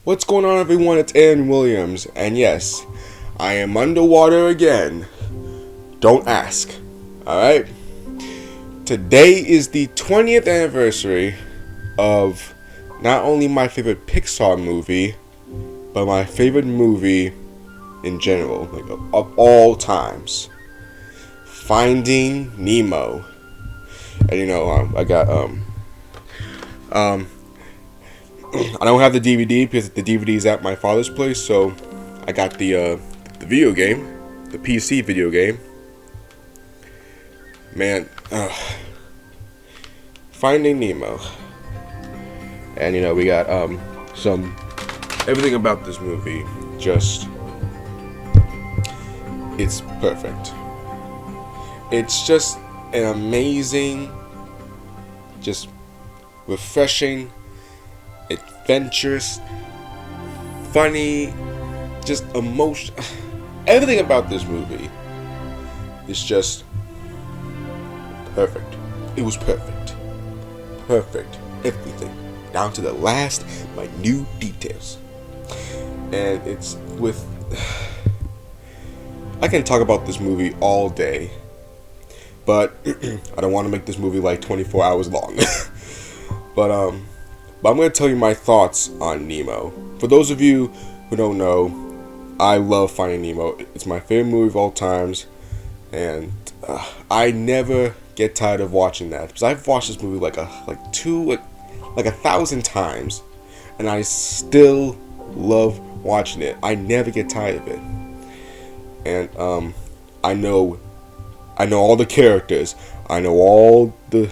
What's going on, everyone? It's Aaron Williams, and yes, I am underwater again. Don't ask. Alright? Today is the 20th anniversary of not only my favorite Pixar movie, but my favorite movie in general, like of all times. Finding Nemo. And I got I don't have the DVD because the DVD is at my father's place, so I got the video game, the PC video game. Man, Finding Nemo, and we got some everything about this movie. Just it's perfect. It's just an amazing, just refreshing, adventurous, funny, just emotion. Everything about this movie is just perfect. It was perfect. Perfect. Everything. Down to the last minute details. And it's with... I can talk about this movie all day, but I don't want to make this movie like 24 hours long. But I'm going to tell you my thoughts on Nemo. For those of you who don't know, I love Finding Nemo. It's my favorite movie of all times, and I never get tired of watching that because I've watched this movie like 1,000 times, and I still love watching it. I never get tired of it, and I know all the characters. I know all the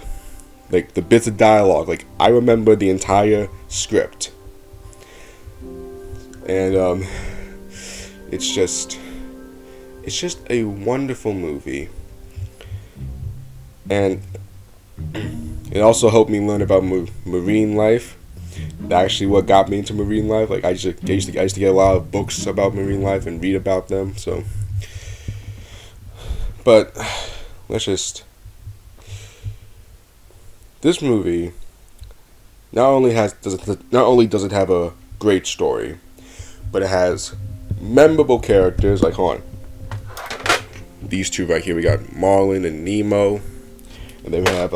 bits of dialogue. Like, I remember the entire script. And it's just a wonderful movie. And it also helped me learn about marine life. That's actually what got me into marine life. Like, I used to get a lot of books about marine life and read about them. So, but this movie not only does it have a great story, but it has memorable characters. Like, hold on, these two right here. We got Marlin and Nemo, and then we have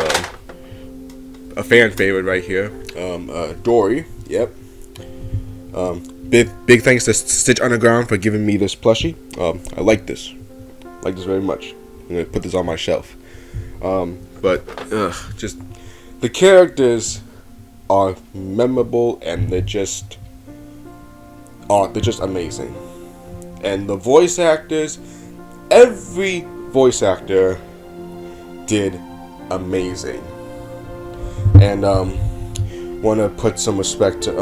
a fan favorite right here, Dory. Yep. Big thanks to Stitch Underground for giving me this plushie. I like this very much. I'm gonna put this on my shelf. But just the characters are memorable, and they're just amazing. And the voice actors, every voice actor did amazing. And want to put some respect to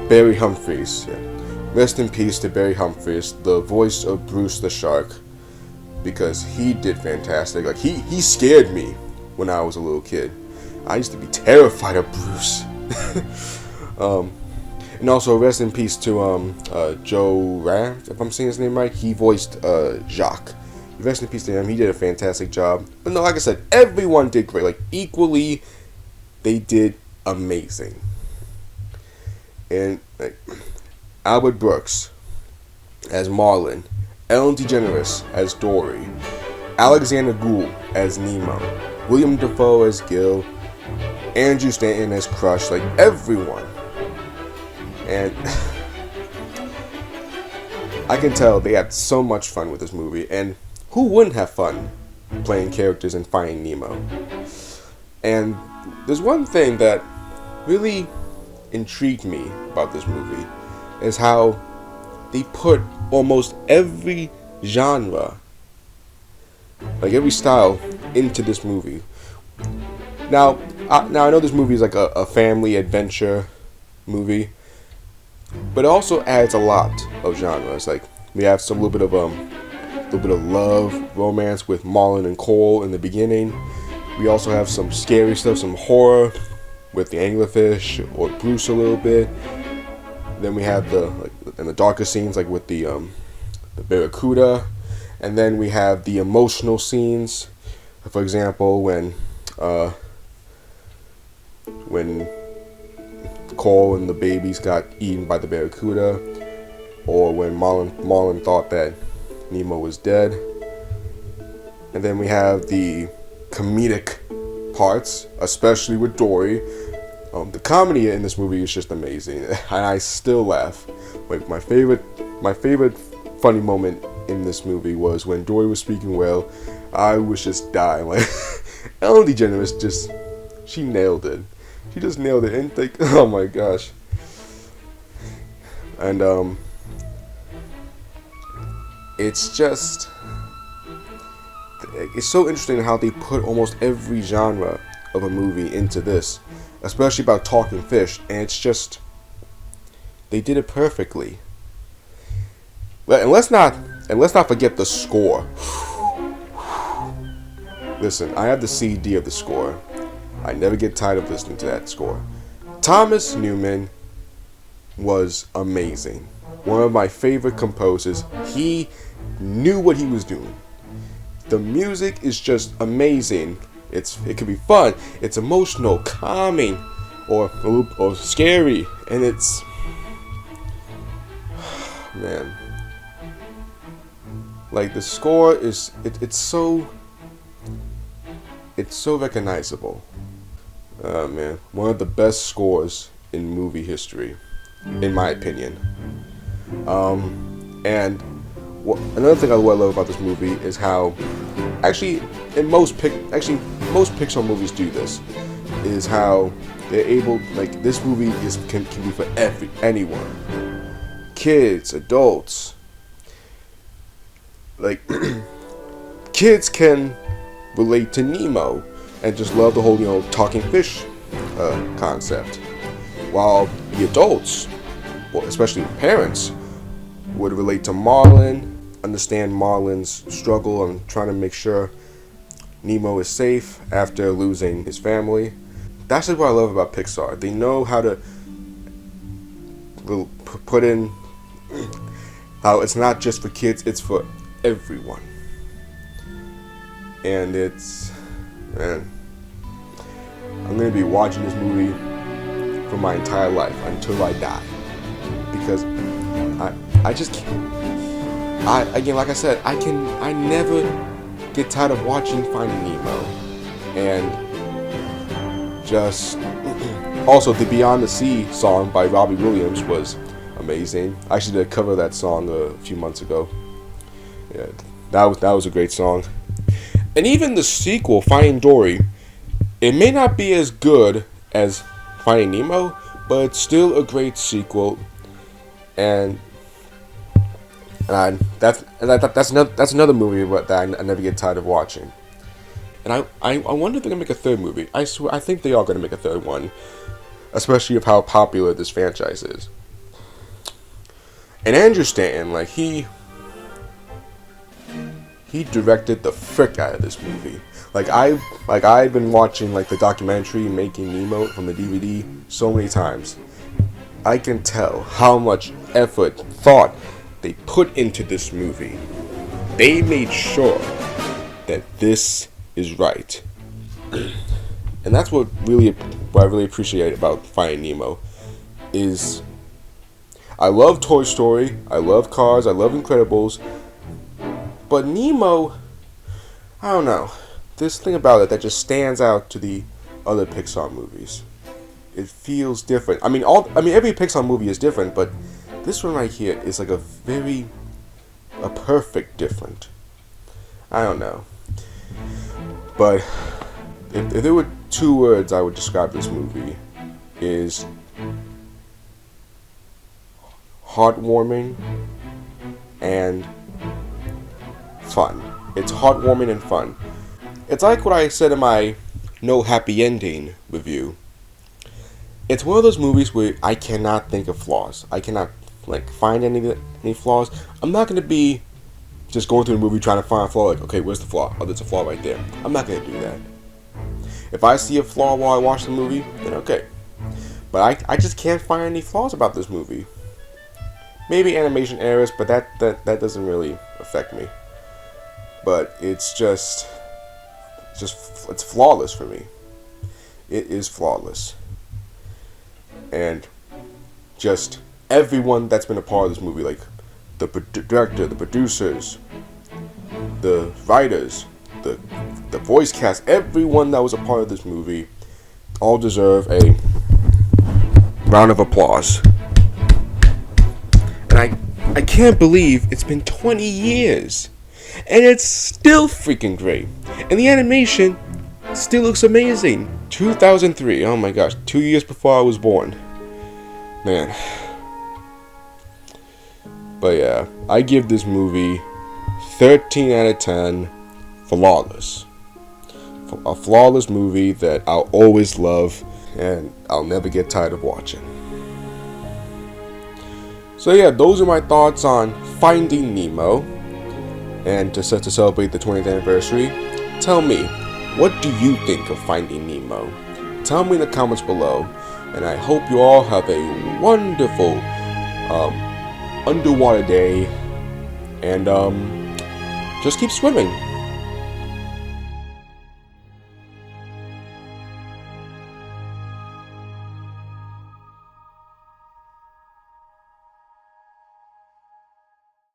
Barry Humphries. Yeah. Rest in peace to Barry Humphries, the voice of Bruce the Shark, because he did fantastic. Like, he scared me when I was a little kid. I used to be terrified of Bruce. And also rest in peace to Joe Raft, if I'm saying his name right. He voiced Jacques. Rest in peace to him. He did a fantastic job. But no, like I said, everyone did great. Like, equally, they did amazing. And like, Albert Brooks as Marlin, Ellen DeGeneres as Dory, Alexander Gould as Nemo, William Dafoe as Gil, Andrew Stanton as Crush, like everyone. And I can tell they had so much fun with this movie, and who wouldn't have fun playing characters in Finding Nemo? And there's one thing that really intrigued me about this movie, is how they put almost every genre, like every style, into this movie. Now I know this movie is like a family adventure movie, but it also adds a lot of genres. Like, we have some little bit of love, romance with Marlin and Cole in the beginning. We also have some scary stuff, some horror with the anglerfish or Bruce a little bit. Then we have the darker scenes, like with the barracuda, and then we have the emotional scenes. For example, when Cole and the babies got eaten by the barracuda, or when Marlin thought that Nemo was dead. And then we have the comedic parts, especially with Dory. The comedy in this movie is just amazing, and I still laugh. Like my favorite funny moment in this movie was when Dory was speaking whale. I was just dying. Like Ellen DeGeneres she nailed it. She just nailed it, and like, oh my gosh. And it's just, it's so interesting how they put almost every genre of a movie into this, especially about talking fish, and it's just, they did it perfectly. And let's not forget the score. Listen, I have the CD of the score. I never get tired of listening to that score. Thomas Newman was amazing. One of my favorite composers. He knew what he was doing. The music is just amazing. It can be fun. It's emotional, calming, or scary, and it's, man, like the score is it's so recognizable. Man, one of the best scores in movie history, in my opinion. And another thing I love about this movie is how, actually, most Pixar movies do this, is how they're able, like, this movie can be for anyone, kids, adults. Like, kids can relate to Nemo and just love the whole, talking fish concept, while the adults, well, especially parents, would relate to Marlin, understand Marlin's struggle and trying to make sure Nemo is safe after losing his family. That's just what I love about Pixar. They know how to put in how it's not just for kids, it's for everyone. And it's, man, I'm going to be watching this movie for my entire life until I die, because I just can't. Again, like I said, I never get tired of watching Finding Nemo. And just also the Beyond the Sea song by Robbie Williams was amazing. I actually did a cover of that song a few months ago. Yeah, that was a great song. And even the sequel, Finding Dory, it may not be as good as Finding Nemo, but it's still a great sequel. And that's another movie that I never get tired of watching. And I wonder if they're gonna make a third movie. I swear, I think they are gonna make a third one, especially of how popular this franchise is. And Andrew Stanton, like he directed the frick out of this movie. I've been watching like the documentary Making Nemo from the DVD so many times. I can tell how much effort, thought they put into this movie. They made sure that this is right. And that's what I really appreciate about Finding Nemo is, I love Toy Story, I love Cars, I love Incredibles, but Nemo, I don't know, this thing about it that just stands out to the other Pixar movies. It feels different. I mean, every Pixar movie is different, but this one right here is like a perfect different. I don't know. But if there were two words I would describe this movie, is heartwarming and fun. It's heartwarming and fun. It's like what I said in my No Happy Ending review. It's one of those movies where I cannot think of flaws. I cannot find any flaws. I'm not going to be just going through the movie trying to find a flaw, like, okay, where's the flaw? Oh, there's a flaw right there. I'm not going to do that. If I see a flaw while I watch the movie, then okay. But I just can't find any flaws about this movie. Maybe animation errors, but that doesn't really affect me. But it's flawless for me. It is flawless. and just everyone that's been a part of this movie, like the director, the producers, the writers, the voice cast, everyone that was a part of this movie, all deserve a round of applause. And I can't believe it's been 20 years, and it's still freaking great, and the animation still looks amazing. 2003, oh my gosh, 2 years before I was born. Man. But yeah, I give this movie 13 out of 10. Flawless. A flawless movie that I'll always love and I'll never get tired of watching. So yeah, those are my thoughts on Finding Nemo. And to celebrate the 20th anniversary, tell me, what do you think of Finding Nemo? Tell me in the comments below, and I hope you all have a wonderful underwater day, and just keep swimming.